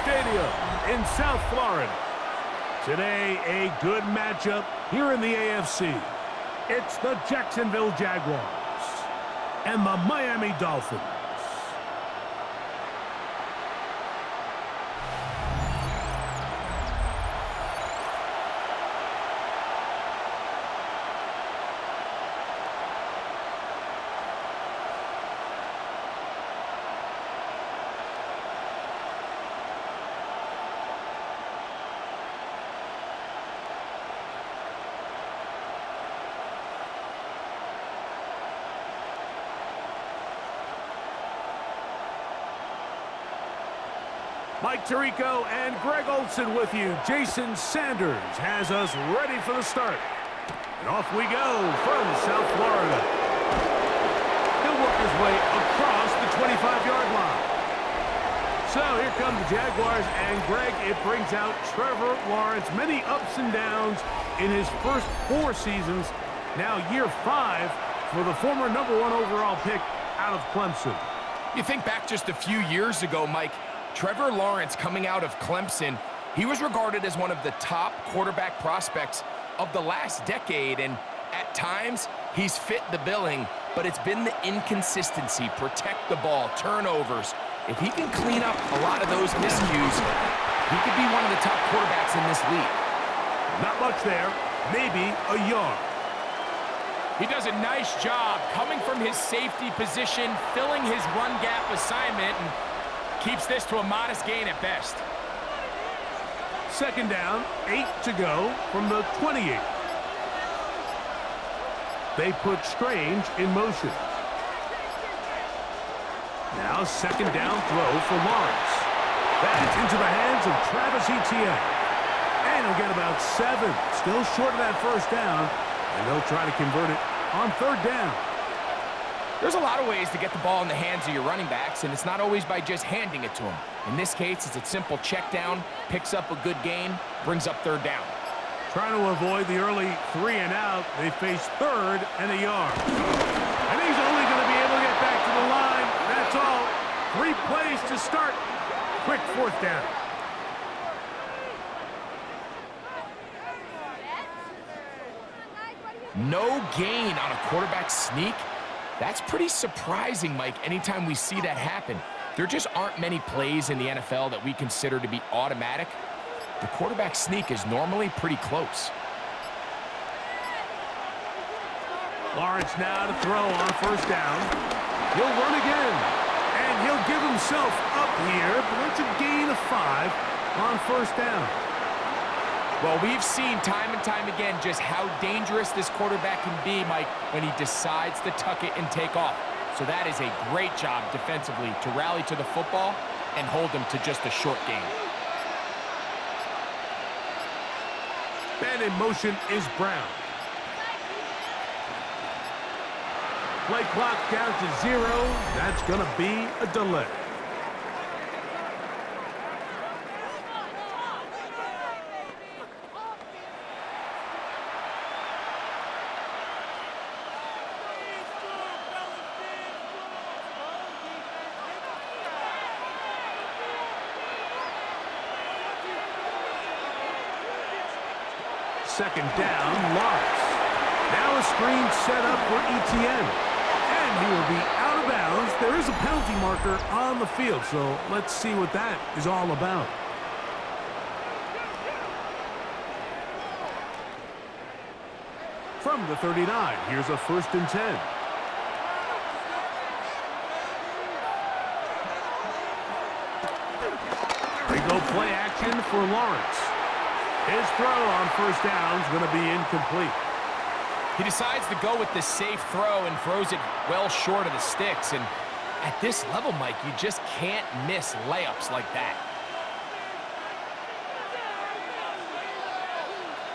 Stadium in South Florida. Today, a good matchup here in the AFC. It's the Jacksonville Jaguars and the Miami Dolphins. Mike Tirico and Greg Olson with you. Jason Sanders has us ready for the start. And off we go from South Florida. He'll work his way across the 25-yard line. So here come the Jaguars, and Greg, it brings out Trevor Lawrence. Many ups and downs in his first 4 seasons. Now year 5 for the former #1 overall pick out of Clemson. You think back just a few years ago, Mike, Trevor Lawrence coming out of Clemson, he was regarded as one of the top quarterback prospects of the last decade, and at times he's fit the billing, but it's been the inconsistency, protect the ball, turnovers. If he can clean up a lot of those miscues, he could be one of the top quarterbacks in this league. Not much there, maybe a yard. He does a nice job coming from his safety position, filling his run gap assignment, and keeps this to a modest gain at best. Second down, 8 to go from the 28. They put Strange in motion. Now second down throw for Lawrence. That's into the hands of Travis Etienne. And he'll get about 7. Still short of that first down. And they'll try to convert it on third down. There's a lot of ways to get the ball in the hands of your running backs, and it's not always by just handing it to them. In this case, it's a simple check down, picks up a good gain, brings up third down. Trying to avoid the early 3 and out, they face 3rd and a yard. And he's only going to be able to get back to the line. That's all. 3 plays to start. Quick 4th down. No gain on a quarterback sneak. That's pretty surprising, Mike, anytime we see that happen. There just aren't many plays in the NFL that we consider to be automatic. The quarterback sneak is normally pretty close. Lawrence now to throw on first down. He'll run again, and he'll give himself up here, but it's a gain of 5 on first down. Well, we've seen time and time again just how dangerous this quarterback can be, Mike, when he decides to tuck it and take off. So that is a great job defensively to rally to the football and hold him to just a short gain. And in motion is Brown. Play clock down to 0. That's going to be a delay. Second down, Lawrence. Now a screen set up for Etienne. And he will be out of bounds. There is a penalty marker on the field, so let's see what that is all about. From the 39, here's a 1st and 10. They go play action for Lawrence. His throw on first down is going to be incomplete. He decides to go with the safe throw and throws it well short of the sticks. And at this level, Mike, you just can't miss layups like that.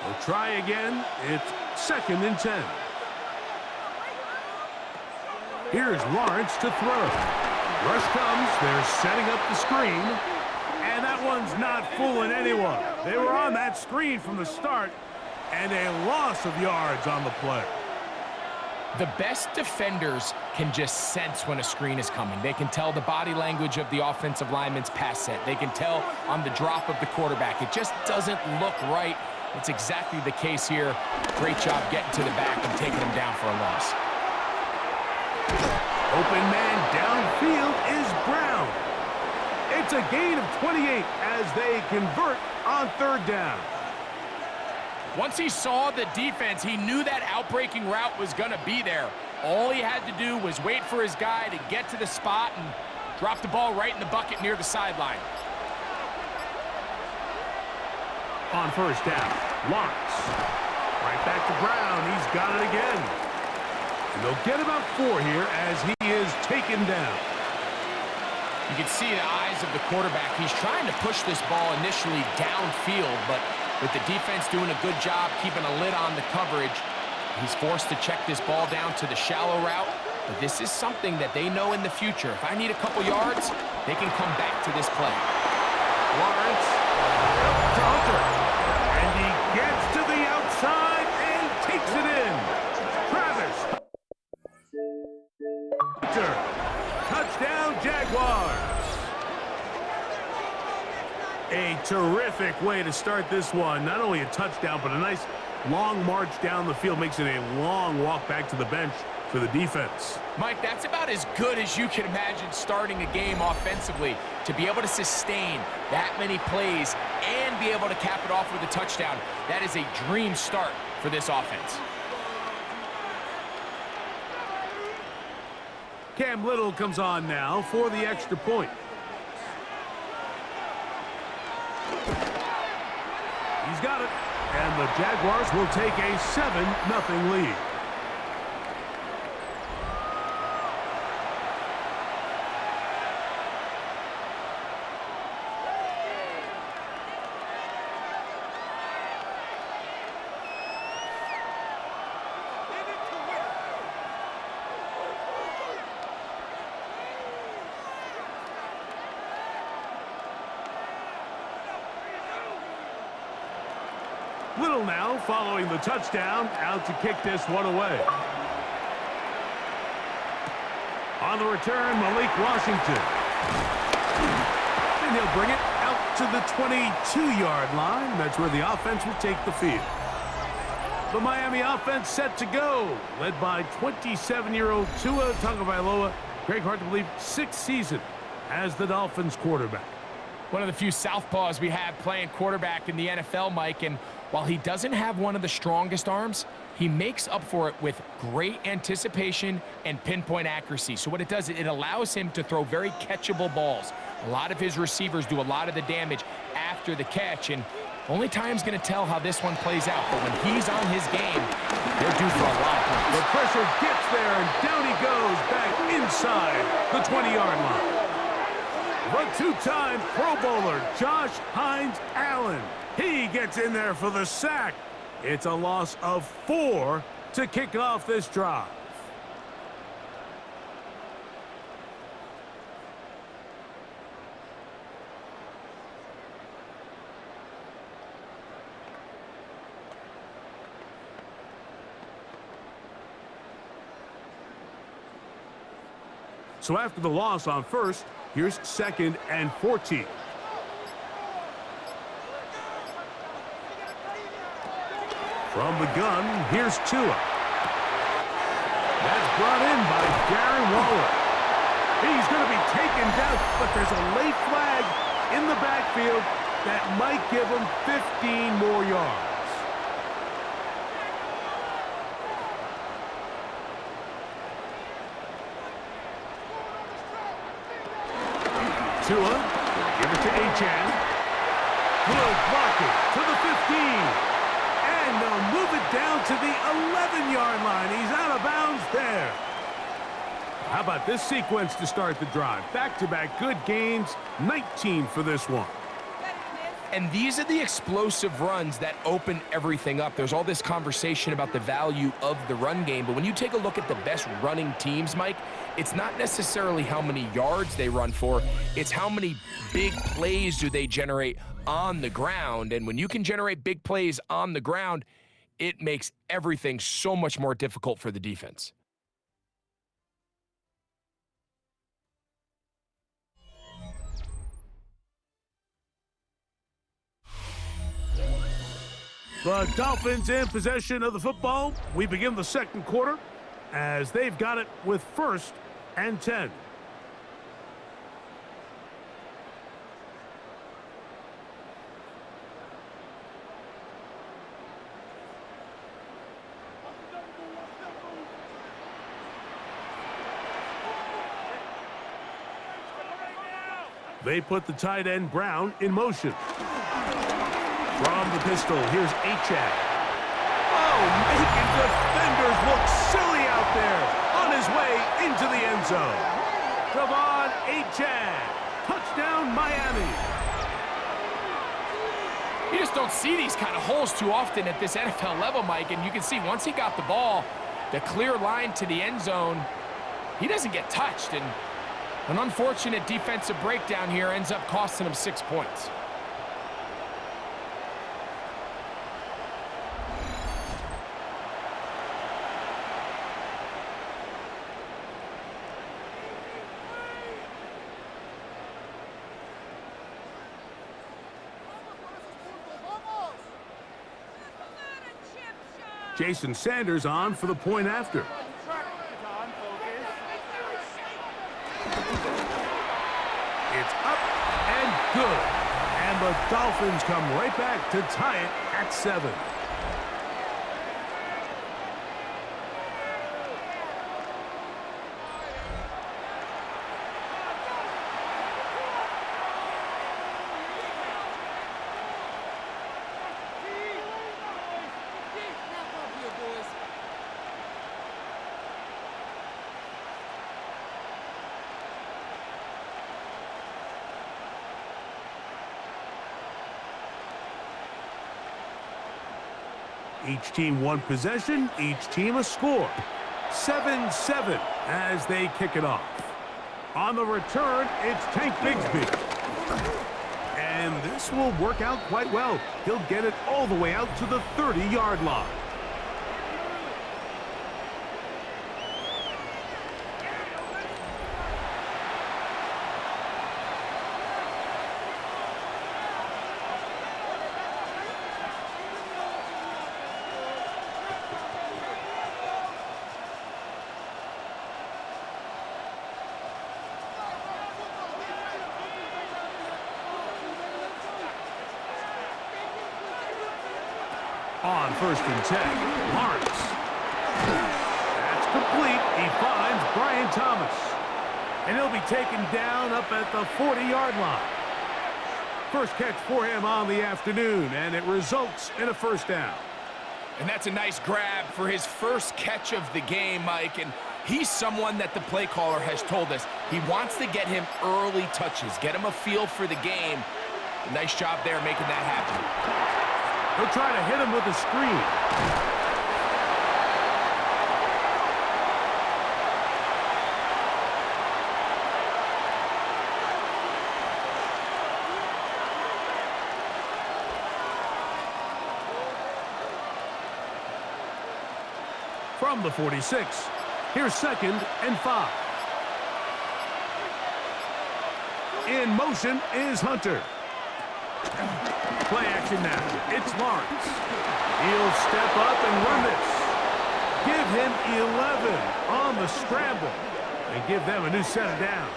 We'll try again. It's 2nd and 10. Here's Lawrence to throw. Rush comes. They're setting up the screen. And that one's not fooling anyone. They were on that screen from the start, and a loss of yards on the play. The best defenders can just sense when a screen is coming. They can tell the body language of the offensive lineman's pass set. They can tell on the drop of the quarterback. It just doesn't look right. It's exactly the case here. Great job getting to the back and taking him down for a loss. Open man downfield is Brown. It's a gain of 28 as they convert on third down. Once he saw the defense, he knew that outbreaking route was going to be there. All he had to do was wait for his guy to get to the spot and drop the ball right in the bucket near the sideline. On first down, Lawrence. Right back to Brown. He's got it again. And they'll get about 4 here as he is taken down. You can see the eyes of the quarterback. He's trying to push this ball initially downfield, but with the defense doing a good job keeping a lid on the coverage, he's forced to check this ball down to the shallow route. But this is something that they know in the future. If I need a couple yards, they can come back to this play. Lawrence to Hunter. And he gets to the outside and takes it in. Travis. Hunter. Touchdown, Jaguars. A terrific way to start this one. Not only a touchdown, but a nice long march down the field. Makes it a long walk back to the bench for the defense. Mike, that's about as good as you can imagine starting a game offensively. To be able to sustain that many plays and be able to cap it off with a touchdown, that is a dream start for this offense. Cam Little comes on now for the extra point. He's got it. And the Jaguars will take a 7-0 lead. Little now following the touchdown, out to kick this one away. On the return, Malik Washington. And he'll bring it out to the 22-yard line. That's where the offense will take the field. The Miami offense set to go, led by 27-year-old Tua Tagovailoa. Greg, hard to believe, 6th season as the Dolphins quarterback. One of the few southpaws we have playing quarterback in the NFL, Mike, and while he doesn't have one of the strongest arms, he makes up for it with great anticipation and pinpoint accuracy. So what it does, it allows him to throw very catchable balls. A lot of his receivers do a lot of the damage after the catch, and only time's going to tell how this one plays out. But when he's on his game, they're due for a lot of points. The pressure gets there, and down he goes back inside the 20-yard line. The two-time Pro Bowler, Josh Hines-Allen. He gets in there for the sack. It's a loss of 4 to kick off this drive. So after the loss on first, here's 2nd and 14. From the gun, here's Tua. That's brought in by Darren Waller. He's going to be taken down, but there's a late flag in the backfield that might give him 15 more yards. Tua will give it to Achane. Good blocking to the 15. And they'll move it down to the 11-yard line. He's out of bounds there. How about this sequence to start the drive? Back-to-back good gains, 19 for this one. And these are the explosive runs that open everything up. There's all this conversation about the value of the run game, but when you take a look at the best running teams, Mike, it's not necessarily how many yards they run for, it's how many big plays do they generate on the ground. And when you can generate big plays on the ground, it makes everything so much more difficult for the defense. The Dolphins in possession of the football. We begin the second quarter as they've got it with 1st and 10. They put the tight end Brown in motion. From the pistol, here's Achad. Oh, making defenders look silly out there on his way into the end zone. Devon Achad. Touchdown, Miami. You just don't see these kind of holes too often at this NFL level, Mike, and you can see once he got the ball, the clear line to the end zone, he doesn't get touched, and an unfortunate defensive breakdown here ends up costing him 6 points. Jason Sanders on for the point after. It's up and good. And the Dolphins come right back to tie it at 7. Each team one possession, each team a score. 7-7 as they kick it off. On the return, it's Tank Bigsby. And this will work out quite well. He'll get it all the way out to the 30-yard line. On 1st and 10, Lawrence. That's complete. He finds Brian Thomas. And he'll be taken down up at the 40-yard line. First catch for him on the afternoon, and it results in a 1st down. And that's a nice grab for his first catch of the game, Mike. And he's someone that the play caller has told us he wants to get him early touches, get him a feel for the game. Nice job there making that happen. He'll try to hit him with a screen. From the 46, here's 2nd and 5. In motion is Hunter. Play action now. It's Lawrence. He'll step up and run this. Give him 11 on the scramble and give them a new set of downs.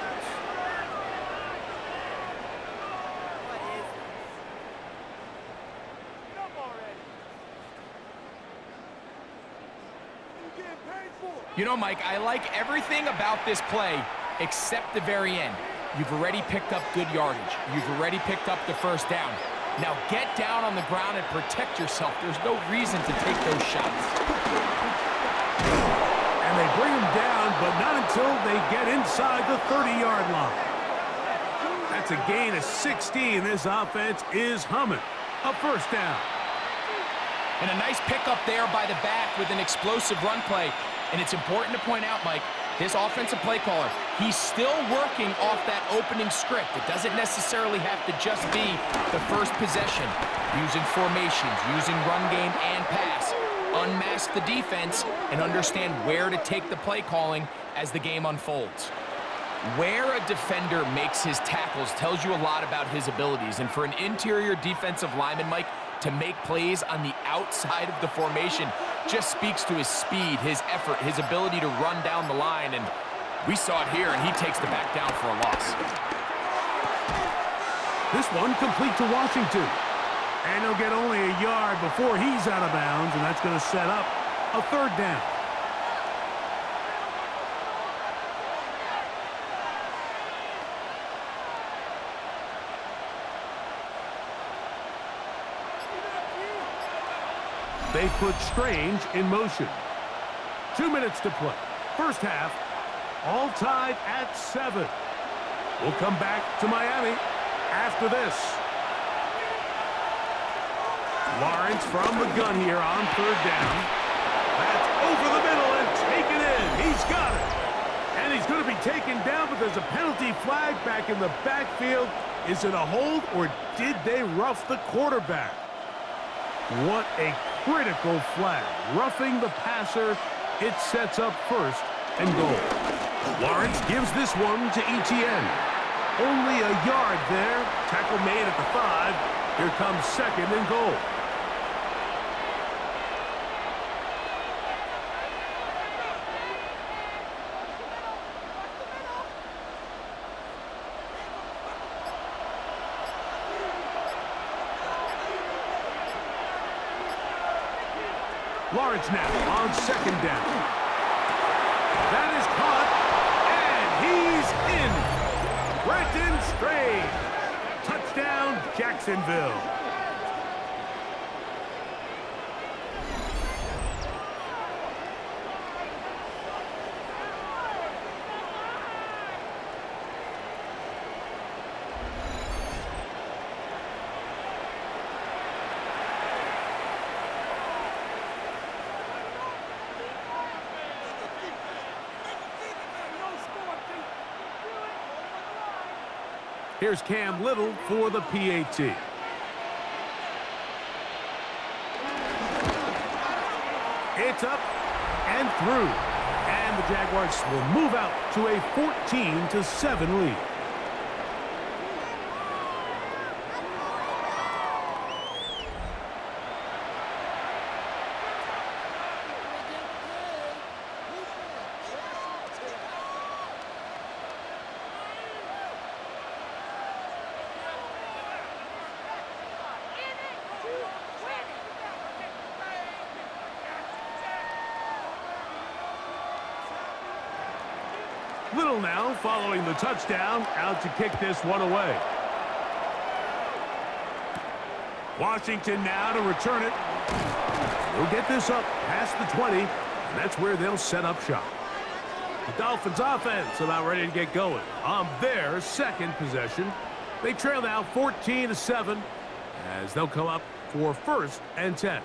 You know, Mike, I like everything about this play except the very end. You've already picked up good yardage. You've already picked up the 1st down. Now get down on the ground and protect yourself. There's no reason to take those shots. And they bring him down, but not until they get inside the 30-yard line. That's a gain of 16. This offense is humming. A 1st down. And a nice pickup there by the back with an explosive run play. And it's important to point out, Mike, this offensive play caller, he's still working off that opening script. It doesn't necessarily have to just be the first possession. Using formations, using run game and pass. Unmask the defense and understand where to take the play calling as the game unfolds. Where a defender makes his tackles tells you a lot about his abilities. And for an interior defensive lineman, Mike, to make plays on the outside of the formation just speaks to his speed, his effort, his ability to run down the line, and we saw it here, and he takes the back down for a loss. This one complete to Washington. And he'll get only a yard before he's out of bounds, and that's going to set up a third down. They put Strange in motion. 2 minutes to play. First half, all tied at 7. We'll come back to Miami after this. Lawrence from the gun here on third down. That's over the middle and taken in. He's got it. And he's going to be taken down, but there's a penalty flag back in the backfield. Is it a hold, or did they rough the quarterback? What a critical flag. Roughing the passer. It sets up first and goal. Lawrence gives this one to Etienne. Only a yard there. Tackle made at the 5. Here comes second and goal. Lawrence now on second down. That is caught, and he's in. Brenton Strange. Touchdown, Jacksonville. Here's Cam Little for the PAT. It's up and through. And the Jaguars will move out to a 14-7 lead. Little now following the touchdown, out to kick this one away. Washington now to return it. They'll get this up past the 20, and that's where they'll set up shop. The Dolphins offense about ready to get going on their second possession. They trail now 14-7 as they'll come up for 1st and 10.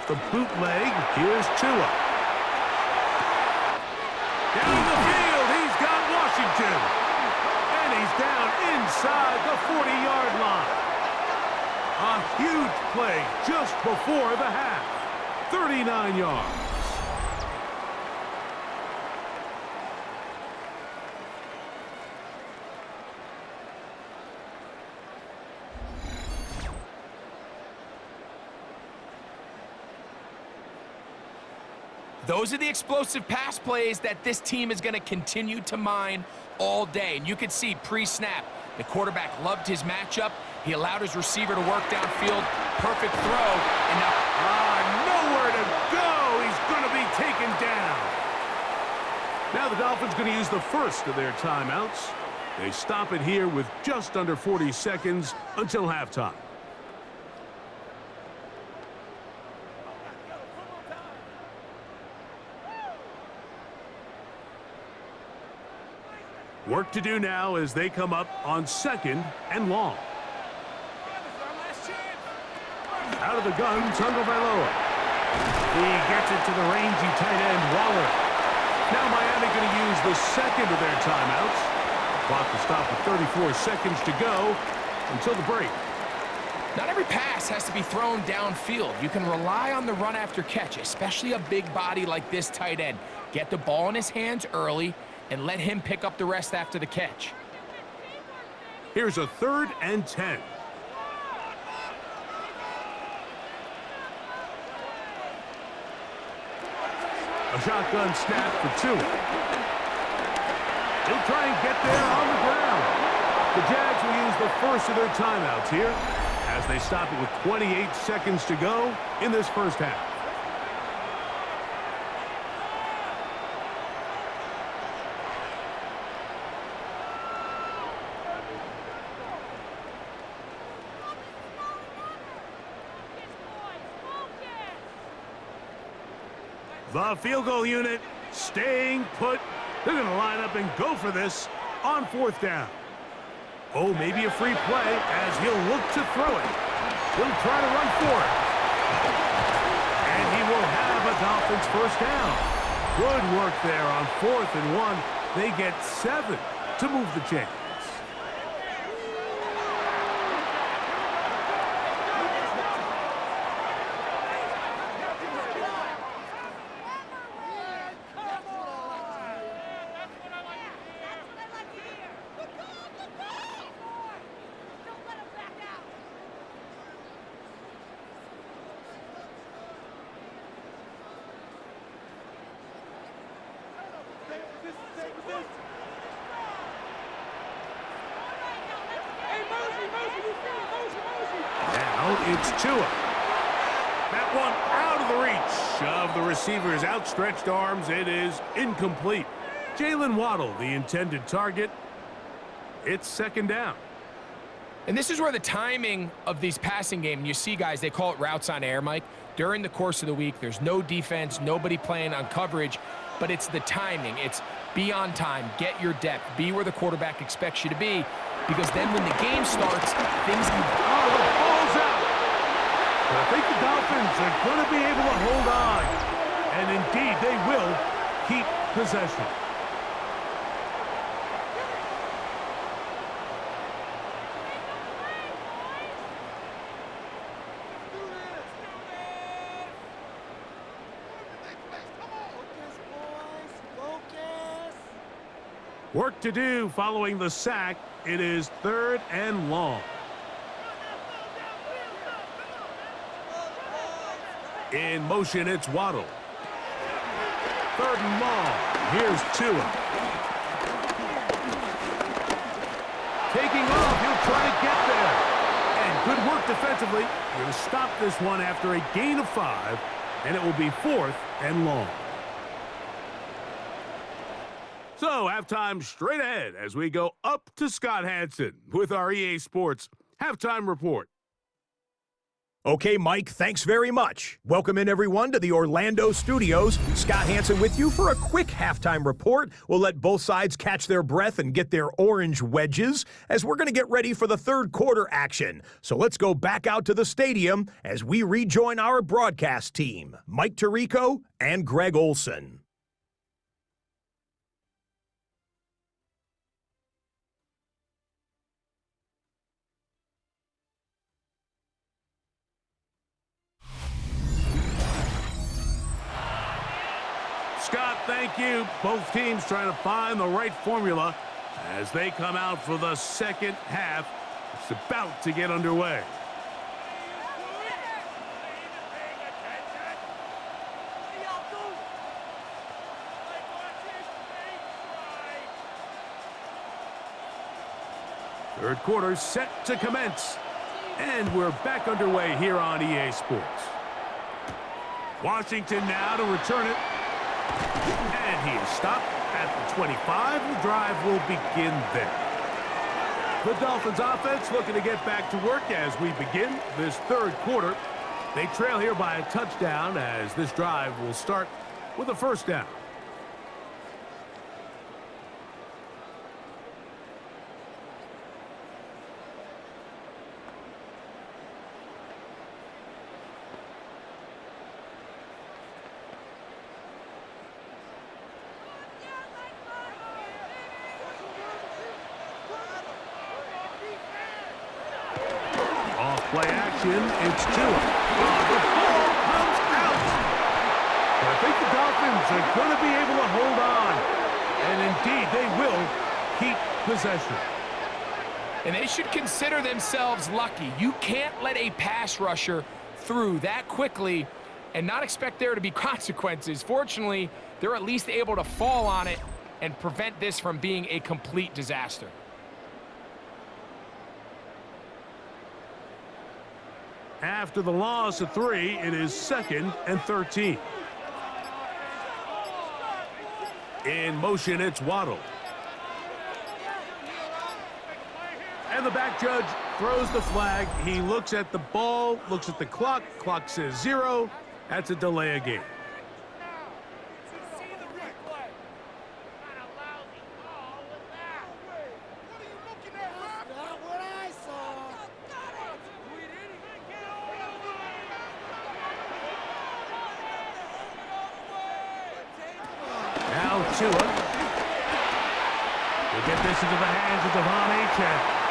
The bootleg, here's Tua. Down the field, he's got Washington. And he's down inside the 40-yard line. A huge play just before the half. 39 yards. Those are the explosive pass plays that this team is going to continue to mine all day. And you can see pre-snap, the quarterback loved his matchup. He allowed his receiver to work downfield. Perfect throw. And now, nowhere to go. He's going to be taken down. Now the Dolphins going to use the first of their timeouts. They stop it here with just under 40 seconds until halftime. Work to do now as they come up on 2nd and long. Out of the gun, Tagovailoa. He gets it to the rangy tight end, Waller. Now Miami going to use the second of their timeouts. Clock to stop with 34 seconds to go until the break. Not every pass has to be thrown downfield. You can rely on the run after catch, especially a big body like this tight end. Get the ball in his hands early and let him pick up the rest after the catch. Here's a 3rd and 10. A shotgun snap for 2. He'll try and get there on the ground. The Jags will use the first of their timeouts here as they stop it with 28 seconds to go in this first half. The field goal unit staying put. They're going to line up and go for this on 4th down. Oh, maybe a free play as he'll look to throw it. He'll try to run for it. And he will have a Dolphins first down. Good work there on 4th and 1. They get 7 to move the chains. Now it's Tua. That one out of the reach of the receiver's outstretched arms. It is incomplete. Jalen Waddle, the intended target. It's 2nd down. And this is where the timing of these passing games, you see guys, they call it routes on air, Mike. During the course of the week, there's no defense, nobody playing on coverage, but it's the timing. It's be on time, get your depth, be where the quarterback expects you to be, because then when the game starts, things can... Oh, the ball's out. But I think the Dolphins are going to be able to hold on. And indeed, they will keep possession. Work to do following the sack. It is 3rd and long. In motion, it's Waddle. 3rd and long. Here's Tua. Taking off. He'll try to get there. And good work defensively. He'll stop this one after a gain of 5, and it will be 4th and long. So, halftime straight ahead as we go up to Scott Hanson with our EA Sports Halftime Report. Okay, Mike, thanks very much. Welcome in, everyone, to the Orlando studios. Scott Hanson with you for a quick halftime report. We'll let both sides catch their breath and get their orange wedges as we're going to get ready for the 3rd quarter action. So let's go back out to the stadium as we rejoin our broadcast team, Mike Tirico and Greg Olson. Scott, thank you. Both teams trying to find the right formula as they come out for the 2nd half. It's about to get underway. Third quarter set to commence. And we're back underway here on EA Sports. Washington now to return it. And he is stopped at the 25. The drive will begin there. The Dolphins offense looking to get back to work as we begin this 3rd quarter. They trail here by a touchdown as this drive will start with a 1st down. Play action, it's Tua. Oh, the ball comes out. But I think the Dolphins are going to be able to hold on. And indeed, they will keep possession. And they should consider themselves lucky. You can't let a pass rusher through that quickly and not expect there to be consequences. Fortunately, they're at least able to fall on it and prevent this from being a complete disaster. After the loss of 3, it is 2nd and 13. In motion, it's Waddle. And the back judge throws the flag. He looks at the ball, looks at the clock. Clock says 0. That's a delay of game. Now Tua. They get this into the hands of Devon Achane.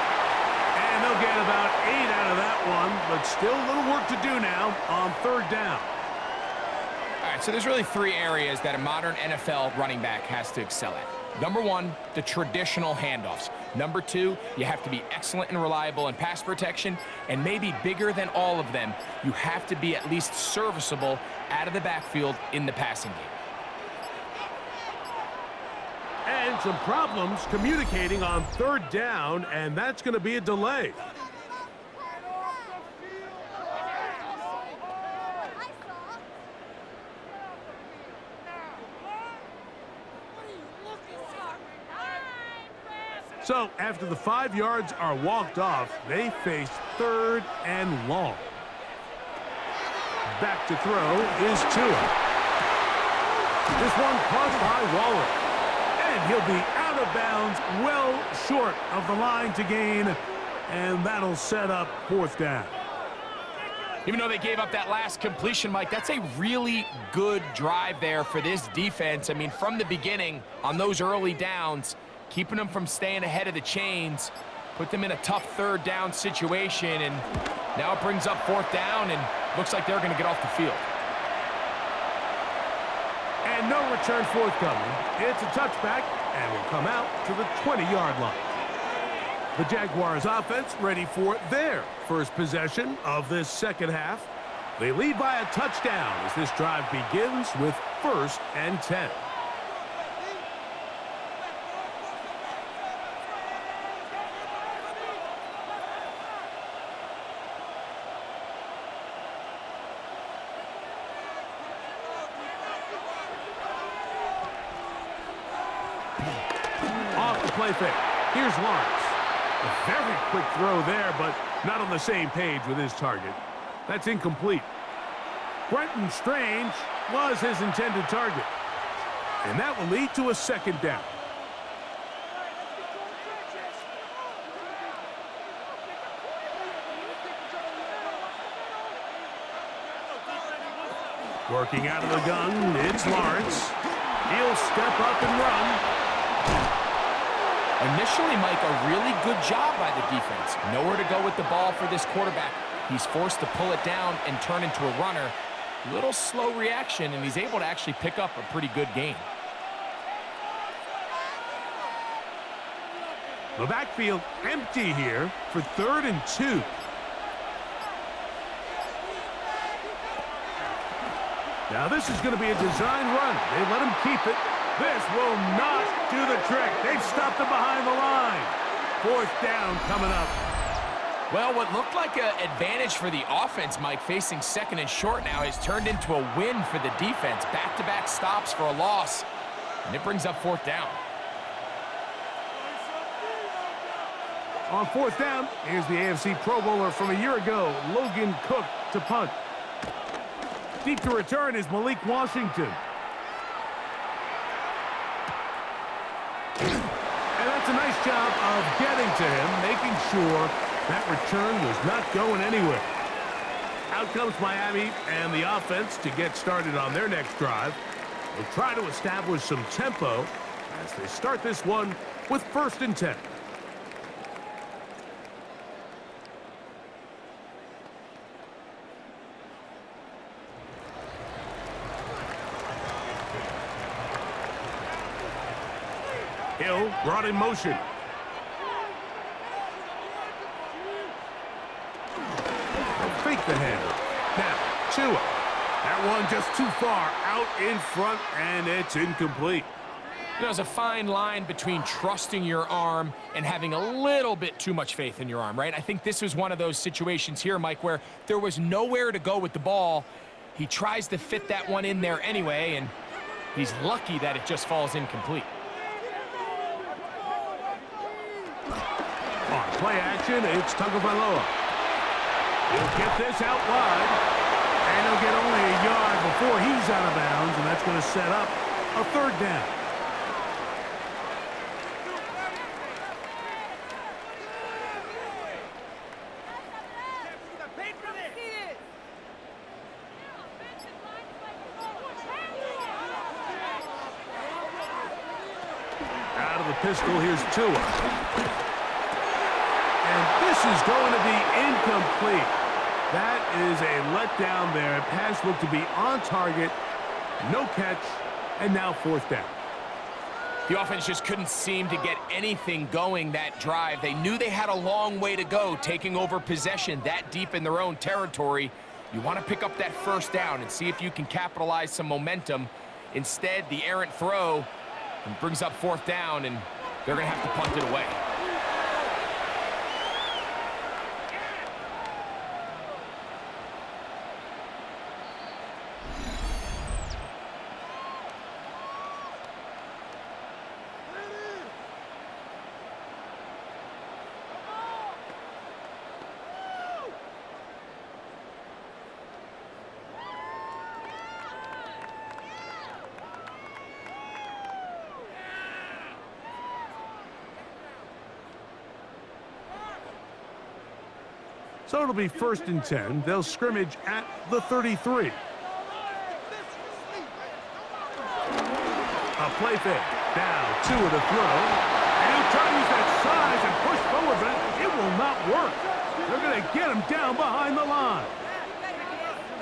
And they'll get about 8 out of that one, but still a little work to do now on 3rd down. All right, so there's really 3 areas that a modern NFL running back has to excel at. Number 1, the traditional handoffs. Number 2, you have to be excellent and reliable in pass protection. And maybe bigger than all of them, you have to be at least serviceable out of the backfield in the passing game. And some problems communicating on 3rd down, and that's going to be a delay. So after the 5 yards are walked off, they face 3rd and long. Back to throw is Tua. This one caught by Waller. And he'll be out of bounds, well short of the line to gain, and that'll set up 4th down. Even though they gave up that last completion, Mike, that's a really good drive there for this defense. I mean, from the beginning, on those early downs, keeping them from staying ahead of the chains, put them in a tough 3rd down situation, and now it brings up 4th down, and looks like they're going to get off the field. And no return forthcoming. It's a touchback, and will come out to the 20-yard line. The Jaguars offense ready for their first possession of this 2nd half. They lead by a touchdown as this drive begins with 1st and 10. Off the play fake. Here's Lawrence. A very quick throw there, but not on the same page with his target. That's incomplete. Brenton Strange was his intended target. And that will lead to a 2nd down. Working out of the gun, it's Lawrence. He'll step up and run. Initially, Mike, a really good job by the defense. Nowhere to go with the ball for this quarterback. He's forced to pull it down and turn into a runner. Little slow reaction, and he's able to actually pick up a pretty good gain. The backfield empty here for 3rd and 2. Now this is going to be a design run. They let him keep it. This will not do the trick. They've stopped him behind the line. 4th down coming up. Well, what looked like an advantage for the offense, Mike, facing 2nd and short now, has turned into a win for the defense. Back-to-back stops for a loss, and it brings up 4th down. On 4th down, here's the AFC Pro Bowler from a year ago, Logan Cook to punt. Deep to return is Malik Washington. And that's a nice job of getting to him, making sure that return was not going anywhere. Out comes Miami and the offense to get started on their next drive. They'll try to establish some tempo as they start this one with 1st and 10. Hill brought in motion. Fake the handle. Now, Tua. That one just too far out in front, and it's incomplete. There's a fine line between trusting your arm and having a little bit too much faith in your arm, right? I think this was one of those situations here, Mike, where there was nowhere to go with the ball. He tries to fit that one in there anyway, and he's lucky that it just falls incomplete. On play action, it's Tagovailoa. He'll get this out wide, and he'll get only a yard before he's out of bounds, and that's going to set up a third down. Out of the pistol, here's Tua. And this is going to be incomplete. That is a letdown there. Pass looked to be on target, no catch, and now fourth down. The offense just couldn't seem to get anything going that drive. They knew they had a long way to go, taking over possession that deep in their own territory. You want to pick up that first down and see if you can capitalize some momentum. Instead, the errant throw brings up fourth down, and they're going to have to punt it away. So it'll be 1st and 10. They'll scrimmage at the 33. A play fake. Now Tua to throw. And he'll try to use that size and push forward, but it will not work. They're going to get him down behind the line.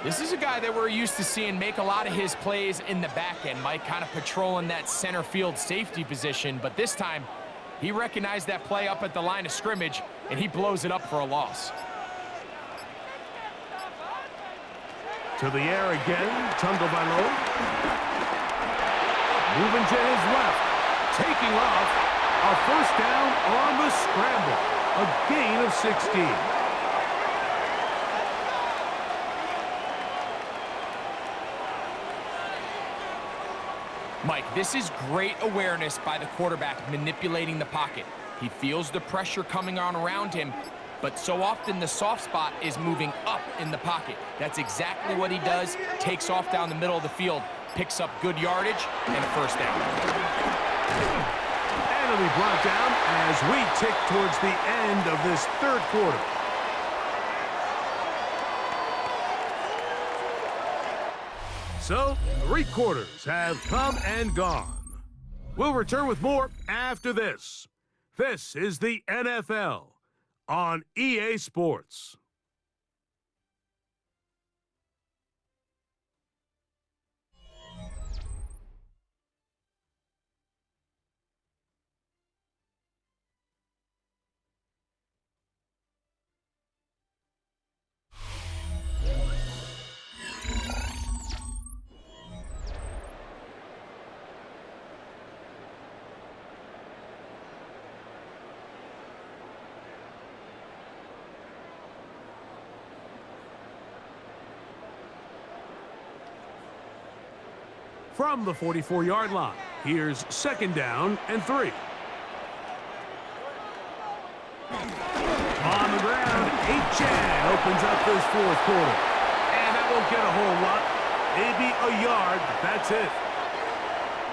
This is a guy that we're used to seeing make a lot of his plays in the back end, Mike, kind of patrolling that center field safety position. But this time, he recognized that play up at the line of scrimmage, and he blows it up for a loss. To the air again, Tagovailoa. Moving to his left. Taking off. A first down on the scramble. A gain of 16. Mike, this is great awareness by the quarterback manipulating the pocket. He feels the pressure coming on around him, but so often the soft spot is moving up in the pocket. That's exactly what he does. Takes off down the middle of the field, picks up good yardage, and a first down. And it'll be brought down as we tick towards the end of this third quarter. So, 3 quarters have come and gone. We'll return with more after this. This is the NFL on EA Sports. From the 44-yard line, here's 2nd down and 3. On the ground, Chan opens up this fourth quarter. And that won't get a whole lot. Maybe a yard, but that's it.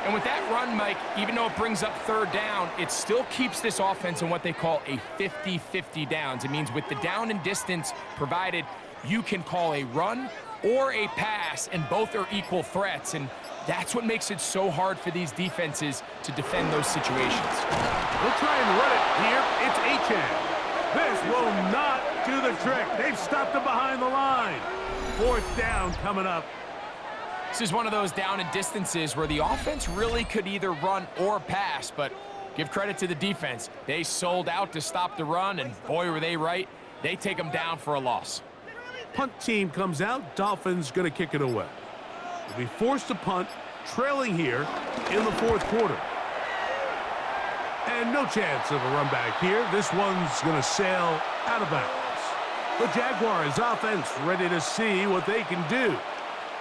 And with that run, Mike, even though it brings up 3rd down, it still keeps this offense in what they call a 50-50 downs. It means with the down and distance provided, you can call a run or a pass, and both are equal threats. And that's what makes it so hard for these defenses to defend those situations. We'll try and run it here. It's Chan. This will not do the trick. They've stopped him behind the line. 4th down coming up. This is one of those down and distances where the offense really could either run or pass, but Give credit to the defense. They sold out to stop the run, and boy, were they right. They take them down for a loss. Punt team comes out. Dolphins going to kick it away. They'll be forced to punt, trailing here in the fourth quarter. And no chance of a run back here. This one's going to sail out of bounds. The Jaguars offense ready to see what they can do.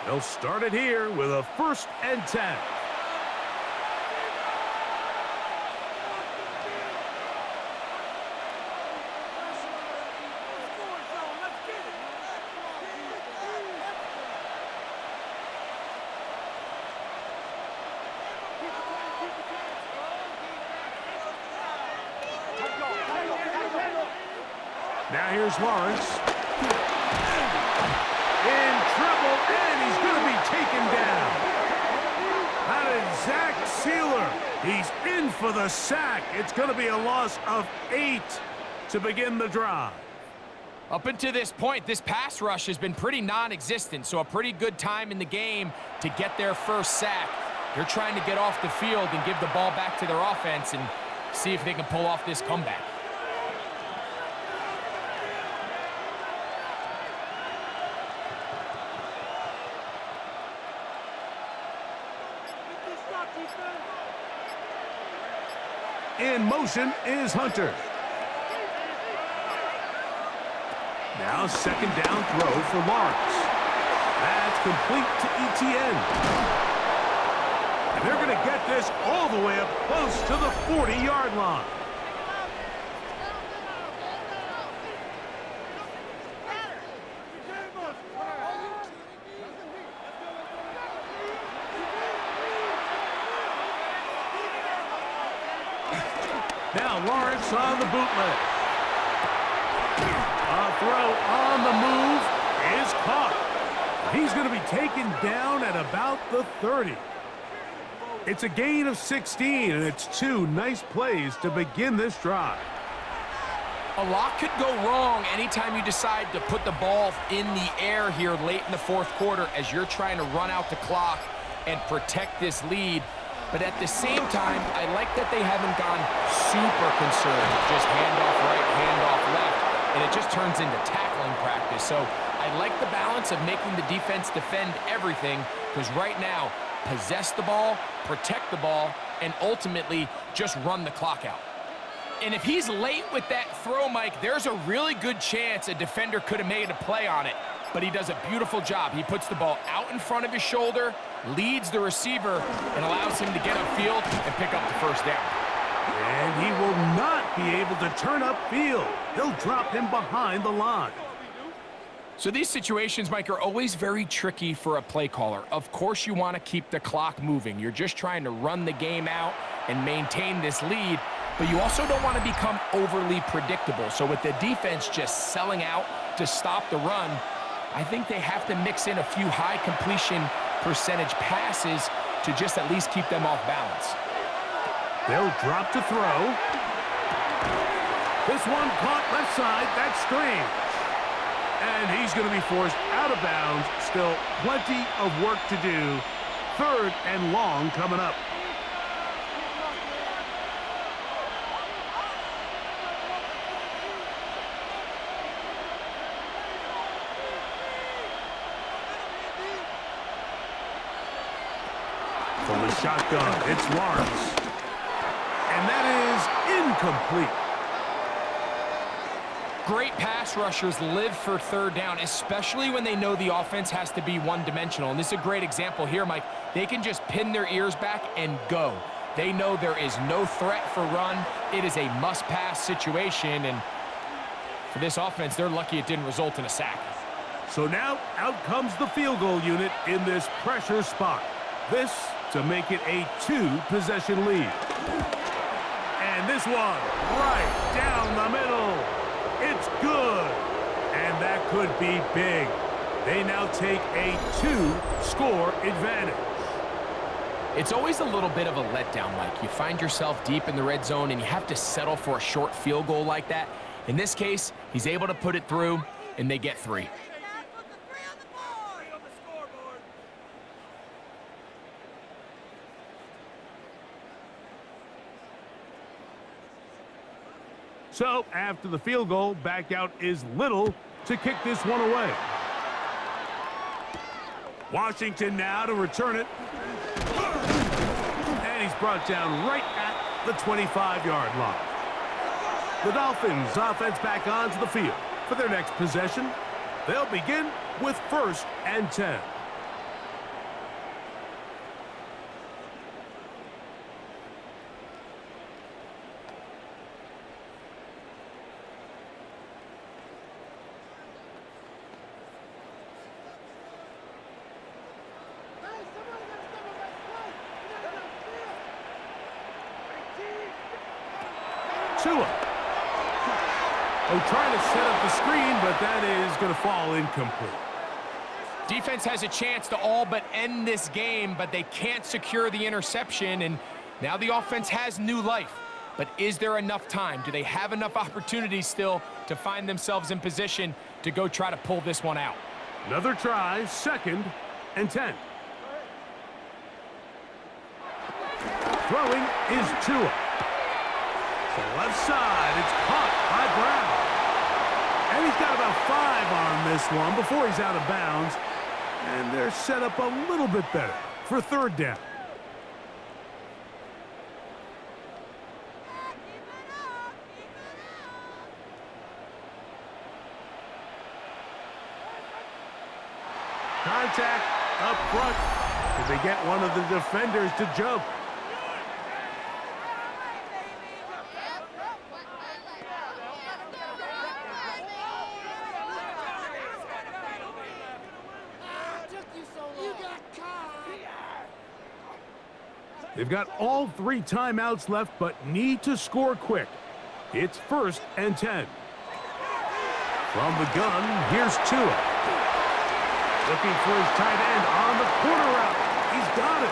They'll start it here with a 1st and 10. Now here's Lawrence. In trouble, and he's going to be taken down. That is Zach Sealer. He's in for the sack. It's going to be a loss of 8 to begin the drive. Up until this point, this pass rush has been pretty non-existent, so a pretty good time in the game to get their first sack. They're trying to get off the field and give the ball back to their offense and see if they can pull off this comeback. In motion is Hunter. Now 2nd down throw for Lawrence. That's complete to ETN. And they're going to get this all the way up close to the 40-yard line. Now Lawrence on the bootleg. A throw on the move is caught. He's going to be taken down at about the 30. It's a gain of 16, and it's 2 nice plays to begin this drive. A lot could go wrong anytime you decide to put the ball in the air here late in the fourth quarter as you're trying to run out the clock and protect this lead. But at the same time, I like that they haven't gone super concerned. Just handoff right, handoff left, and it just turns into tackling practice. So I like the balance of making the defense defend everything, because right now, possess the ball, protect the ball, and ultimately just run the clock out. And if he's late with that throw, Mike, there's a really good chance a defender could have made a play on it. But he does a beautiful job. He puts the ball out in front of his shoulder, leads the receiver, and allows him to get upfield and pick up the first down. And he will not be able to turn upfield. He'll drop him behind the line. So these situations, Mike, are always very tricky for a play caller. Of course you want to keep the clock moving. You're just trying to run the game out and maintain this lead, but you also don't want to become overly predictable. So with the defense just selling out to stop the run, I think they have to mix in a few high completion percentage passes to just at least keep them off balance. They'll drop to throw. This one caught left side. That's strange. And he's going to be forced out of bounds. Still plenty of work to do. 3rd and long coming up. From the shotgun, it's Lawrence. And that is incomplete. Great pass rushers live for 3rd down, especially when they know the offense has to be one-dimensional. And this is a great example here, Mike. They can just pin their ears back and go. They know there is no threat for run. It is a must-pass situation. And for this offense, they're lucky it didn't result in a sack. So now out comes the field goal unit in this pressure spot. This to make it a 2-possession lead. And this one right down the middle. It's good. And that could be big. They now take a 2-score advantage. It's always a little bit of a letdown, Mike. You find yourself deep in the red zone and you have to settle for a short field goal like that. In this case, he's able to put it through and they get 3. So, after the field goal, back out is Little to kick this one away. Washington now to return it. And he's brought down right at the 25-yard line. The Dolphins offense back onto the field for their next possession. They'll begin with 1st and 10. Tua. Trying to set up the screen, but that is going to fall incomplete. Defense has a chance to all but end this game, but they can't secure the interception, and now the offense has new life. But is there enough time? Do they have enough opportunities still to find themselves in position to go try to pull this one out? Another try, 2nd and 10. Throwing is Tua. To the left side, it's caught by Brown. And he's got about 5 on this one before he's out of bounds. And they're set up a little bit better for 3rd down. Contact up front. Did they get one of the defenders to jump? They've got all 3 timeouts left, but need to score quick. It's 1st and 10. From the gun, here's Tua. Looking for his tight end on the corner route. He's got it.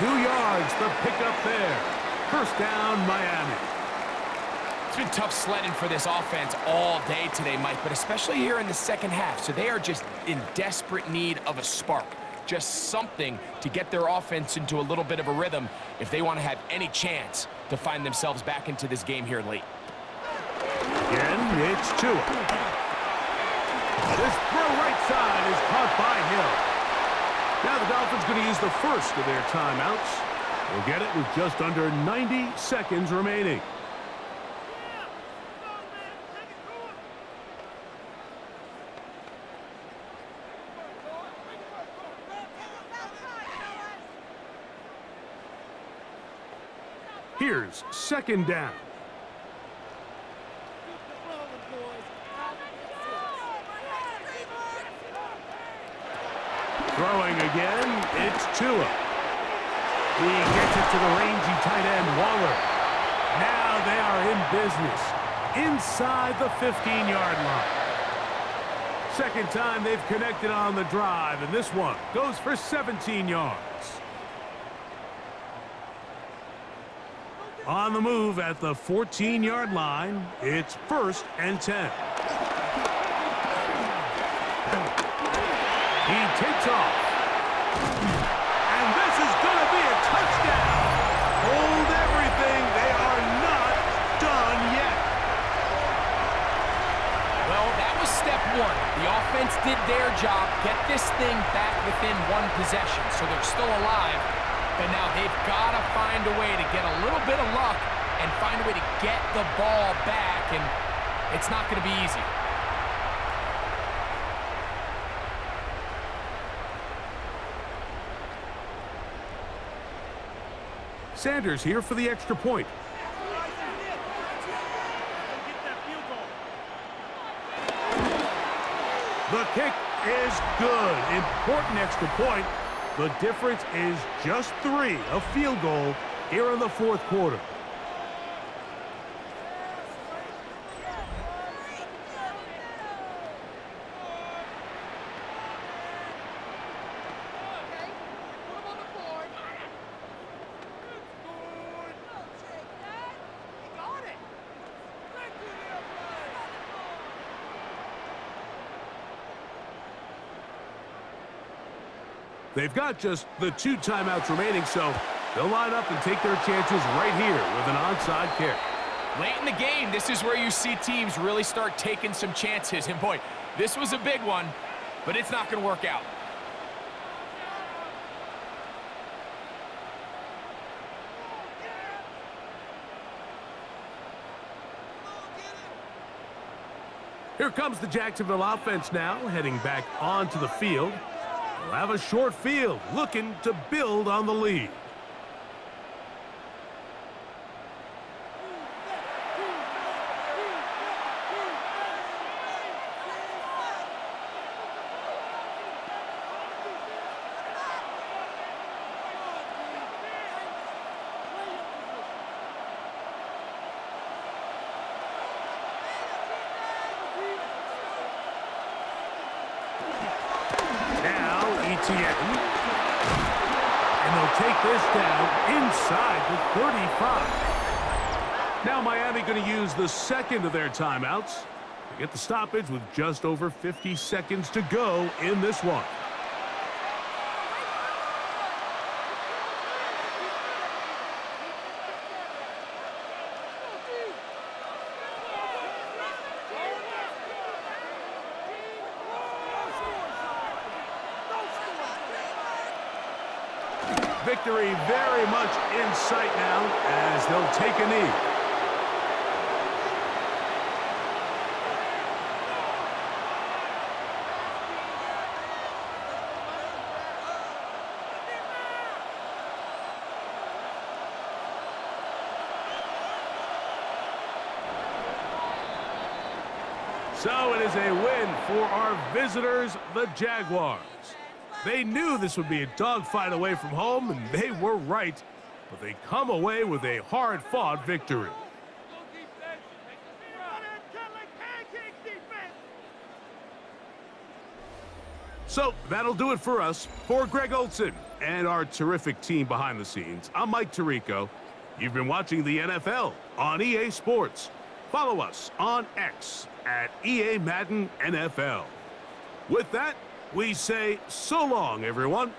22 yards, the pickup there. 1st down, Miami. It's been tough sledding for this offense all day today, Mike, but especially here in the second half. So they are just in desperate need of a spark. Just something to get their offense into a little bit of a rhythm if they want to have any chance to find themselves back into this game here late. Again, it's Tua. This throw right side is caught by Hill. Now the Dolphins going to use the first of their timeouts. They'll get it with just under 90 seconds remaining. Here's 2nd down. Throwing again, it's Tua. He gets it to the rangy tight end, Waller. Now they are in business inside the 15-yard line. 2nd time they've connected on the drive, and this one goes for 17 yards. On the move at the 14-yard line, it's 1st and 10. He takes off. And this is going to be a touchdown. Hold everything. They are not done yet. Well, that was step 1. The offense did their job, get this thing back within 1 possession, so they're still alive. But now they've got to find a way to get a little bit of luck and find a way to get the ball back, and it's not going to be easy. Sanders here for the extra point. The kick is good. Important extra point. The difference is just 3, a field goal here in the 4th quarter. They've got just the 2 timeouts remaining, so they'll line up and take their chances right here with an onside kick. Late in the game, this is where you see teams really start taking some chances. And boy, this was a big one, but it's not going to work out. Here comes the Jacksonville offense now, heading back onto the field. They'll have a short field, looking to build on the lead. And they'll take this down inside the 35. Now Miami going to use the second of their timeouts to get the stoppage with just over 50 seconds to go in this one. Victory very much in sight now as they'll take a knee. So it is a win for our visitors, the Jaguars. They knew this would be a dogfight away from home, and they were right. But they come away with a hard-fought victory. So that'll do it for us. For Greg Olsen and our terrific team behind the scenes, I'm Mike Tirico. You've been watching the NFL on EA Sports. Follow us on X at EA Madden NFL. With that, we say so long, everyone.